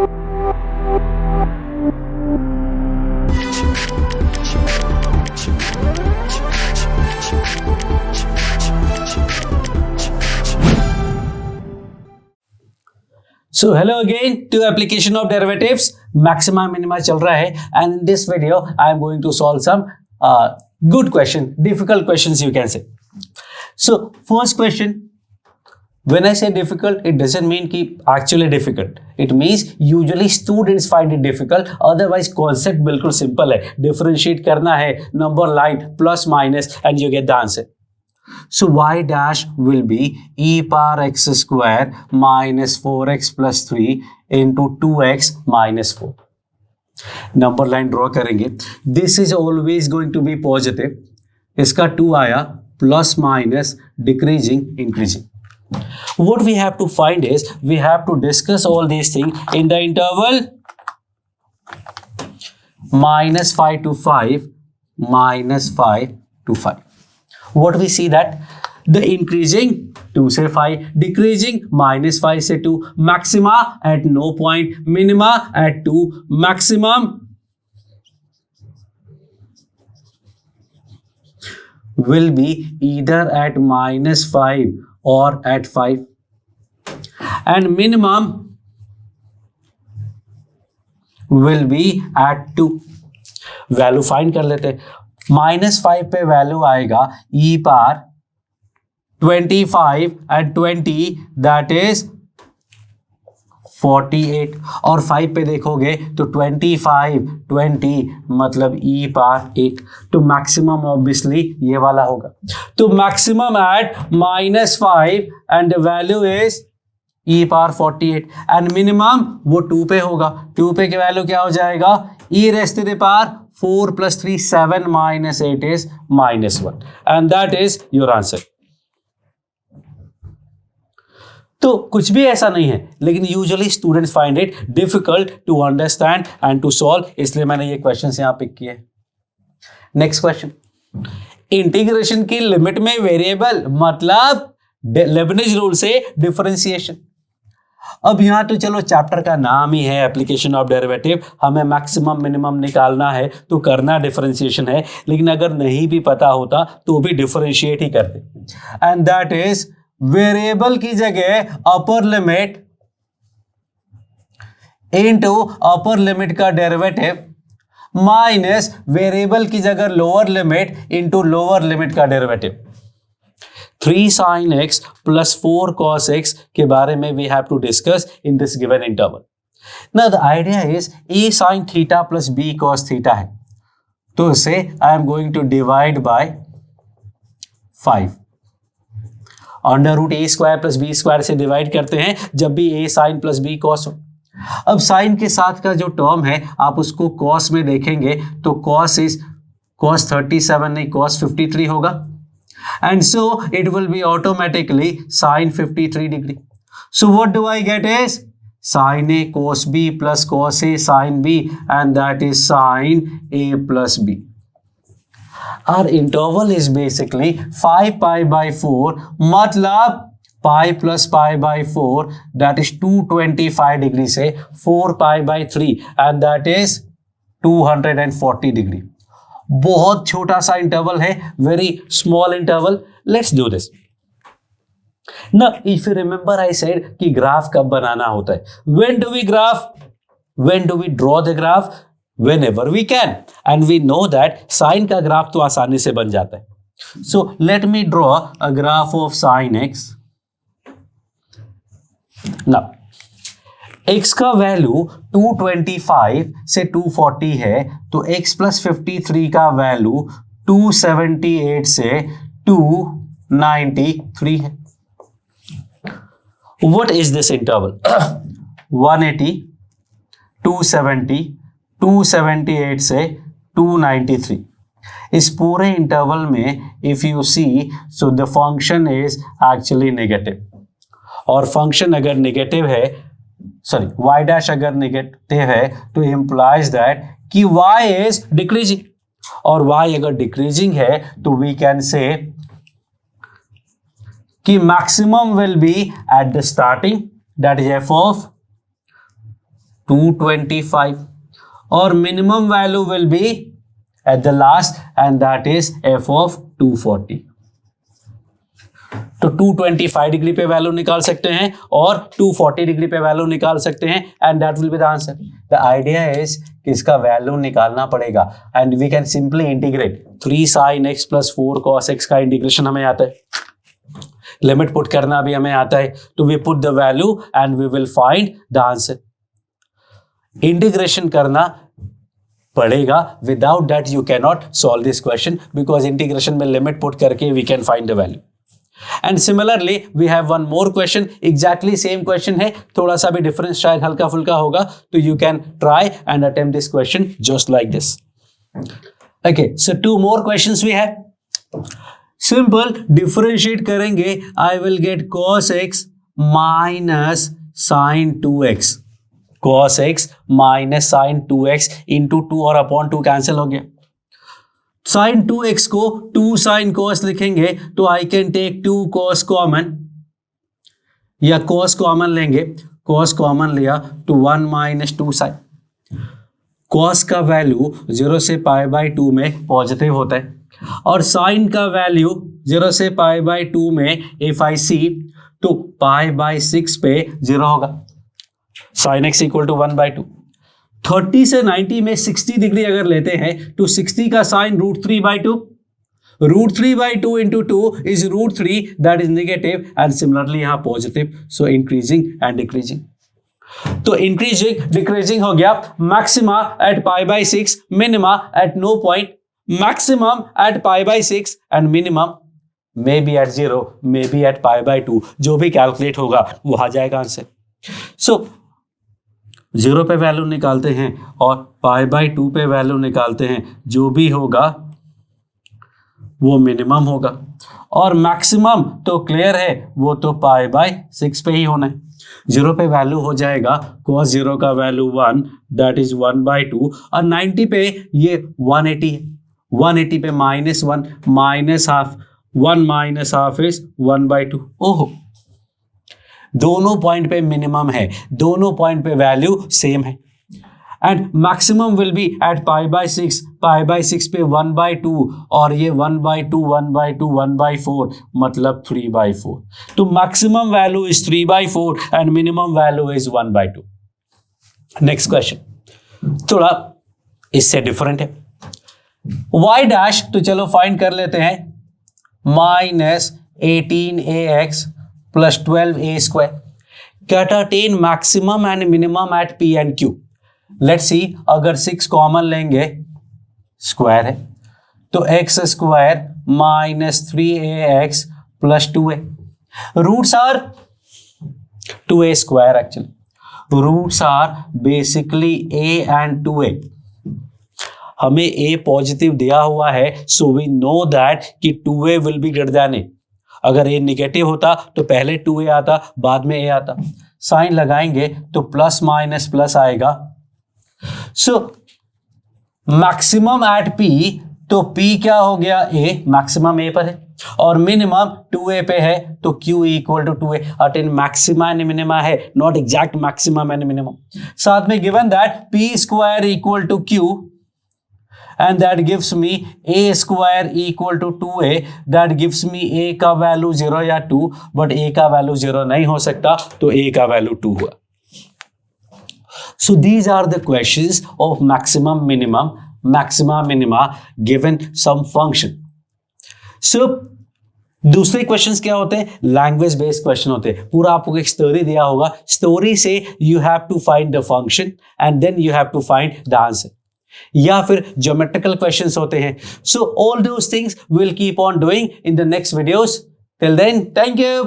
So hello again to application of derivatives. Maxima minima चल रहा है and in this video I am going to solve some good question, difficult questions you can say. So first question, when I say difficult, it doesn't mean कि actually difficult. It means usually students find it difficult. Otherwise concept बिल्कुल simple है. Differentiate करना है, number line plus minus and you get the answer. So y dash will be e power x square minus 4x plus 3 into 2x minus 4. Number line draw करेंगे. This is always going to be positive. इसका 2 आया, plus minus decreasing increasing. What we have to find is we have to discuss all these things in the interval minus 5 to 5 minus 5 to 5. What we see that the increasing 2 से 5, decreasing minus 5 से 2, maxima at no point, minima at 2, maximum will be either at minus 5 or at 5 and minimum will be at 2. Value find कर लेते हैं. -5 पे value आएगा e power 25 and 20 that is 48 और 5 पे देखोगे तो 25 20 मतलब e पावर 8. तो मैक्सिमम ऑब्वियसली ये वाला होगा. तो maximum at -5 and the value is e power 48 and minimum वो 2 पे होगा. 2 पे की वैल्यू क्या हो जाएगा, e raise to the power 4 plus 3 7 minus 8 is -1 and that is your answer. तो कुछ भी ऐसा नहीं है, लेकिन usually students find it difficult to understand and to solve, इसलिए मैंने ये क्वेश्चंस यहां पिक किए. नेक्स्ट क्वेश्चन, इंटीग्रेशन की लिमिट में वेरिएबल मतलब लेबनिज रूल से डिफरेंशिएशन. अब यहाँ तो चलो चैप्टर का नाम ही है एप्लीकेशन ऑफ डेरिवेटिव, हमें मैक्सिमम मिनिमम निकालना है तो करना डिफरेंशिएशन है, लेकिन अगर नहीं भी पता होता तो भी डिफरेंशिएट ही करते. एंड दैट इज वेरिएबल की जगह upper limit into upper limit का डेरिवेटिव माइनस वेरिएबल की जगह lower limit into lower limit का derivative. 3 sin x plus 4 cos x के बारे में we have to discuss in this given interval. Now the idea is a sin theta plus b cos theta है, तो इसे I am going to divide by 5. Under root a square plus b square से divide करते हैं जब भी a sin plus b cos हो. अब साइन के साथ का जो टर्म है आप उसको cos में देखेंगे तो cos is cos 37 नहीं cos 53 होगा. And so it will be automatically sin 53 degree. So what do I get is sin A cos B plus cos A sin B and that is sin A plus B. Our interval is basically 5 pi by 4 मतलब pi plus pi by 4 that is 225 degree से 4 pi by 3 and that is 240 degree. बहुत छोटा सा interval है, very small interval. Let's do this. ना if you remember I said कि graph कब बनाना होता है. When do we draw the graph? Whenever we can and we know that sine का ग्राफ तो आसानी से बन जाता है. So let me draw a graph of sine x. Now x का वैल्यू 225 से 240 है तो x प्लस 53 का वैल्यू 278 से 293 है. What is this interval? 180, 270, 278 से 293. इस पूरे इंटरवल में if you see so the function is actually negative. और फंक्शन अगर नेगेटिव है, सॉरी y डैश अगर नेगेटिव है तो इंप्लाइज दैट कि y इज डिक्रीजिंग, और y अगर डिक्रीजिंग है तो वी कैन से कि maximum will be at the starting that is f of 225 और minimum value will be at the last end that is f of 240. तो 225 degree पे value निकाल सकते हैं और 240 डिग्री पे वैल्यू निकाल सकते हैं and that will be the answer. The idea is कि इसका वैल्यू निकालना पड़ेगा and we can simply integrate 3 sin x plus 4 cos x का इंटीग्रेशन हमें आता है, लिमिट पुट करना भी हमें आता है. तो we put the value and we will find the answer. Integration करना पड़ेगा, without that you can not solve this question because integration में लिमिट पुट करके we can find the value. And similarly we have one more question, exactly same question है, थोड़ा सा भी difference शायद हल्का फुल्का होगा, तो you can try and attempt this question just like this. Okay, so 2 more questions we have. Simple differentiate करेंगे, I will get cos x minus sin 2x, cos x minus sin 2x into 2 और upon 2 cancel हो गया. sin 2x को 2 sin cos लिखेंगे तो I can take 2 cos common या cos common लेंगे, cos common लिया तो 1 माइनस 2 sin. cos का वैल्यू 0 से π/2 में पॉजिटिव होता है और sin का वैल्यू 0 से π/2 में इफ आई सी तो π/6 पे 0 होगा. sin x equal to 1/2. 30 से 90 में 60 डिग्री अगर लेते हैं तो 60 का sine √3/2, √3/2 into 2 is √3, that is negative and similarly यहाँ positive. So increasing and decreasing. तो इंक्रीजिंग डिक्रीजिंग हो गया. Maxima at π/6, minima at no point, maximum at π/6 and minimum may be at 0, may be at π/2. जो भी calculate होगा वो आ जाएगा answer. सो 0 पे वैल्यू निकालते हैं और π/2 पे वैल्यू निकालते हैं, जो भी होगा वो मिनिमम होगा और मैक्सिमम तो क्लियर है वो तो π/6 पे ही होना है. 0 पे वैल्यू हो जाएगा cos 0 का वैल्यू 1, दैट इज 1/2 और 90 पे ये 180 है. 180 पे -1 minus half, 1 minus half is 1/2. ओहो, दोनों पॉइंट पे मिनिमम है, दोनों पॉइंट पे वैल्यू सेम है and maximum will be at π/6, π/6 पे 1/2 और ये 1/2 1/2 1/4 मतलब 3/4. तो maximum value is 3/4 and minimum value is 1/2. Next question थोड़ा इससे डिफरेंट है. y डैश तो चलो फाइंड कर लेते हैं, -18ax plus 12a² can attain maximum and minimum at p and q. Let's see, अगर 6 कॉमन लेंगे, स्क्वायर है तो x² minus 3ax plus 2a. Roots are 2a² actually. Roots are basically a and 2a. हमें a positive दिया हुआ है, so we know that कि 2a will be greater than a. अगर a निगेटिव होता तो पहले 2a आता, बाद में a आता. साइन लगाएंगे तो प्लस माइनस प्लस आएगा. सो मैक्सिमम एट p, तो p क्या हो गया, a, मैक्सिमम a पर है और मिनिमम 2a पे है तो q equal to 2a. Attain maxima and minima है, not exact maximum and minimum. साथ में given that p² equal to q and that gives me a² equal to 2a. that gives me a का value 0 या 2, but a का value 0 नहीं हो सकता तो a का वैल्यू 2 हुआ. So these are the questions of maximum minimum, maxima minima given some function. So दूसरे क्वेश्चंस क्या होते हैं, लैंग्वेज बेस्ड क्वेश्चन होते हैं. पूरा आपको एक स्टोरी दिया होगा, स्टोरी से you have to find the function and then you have to find the answer. या फिर ज्योमेट्रिकल क्वेश्चंस होते हैं. So all those things will keep on doing in the next videos. Till then, thank you.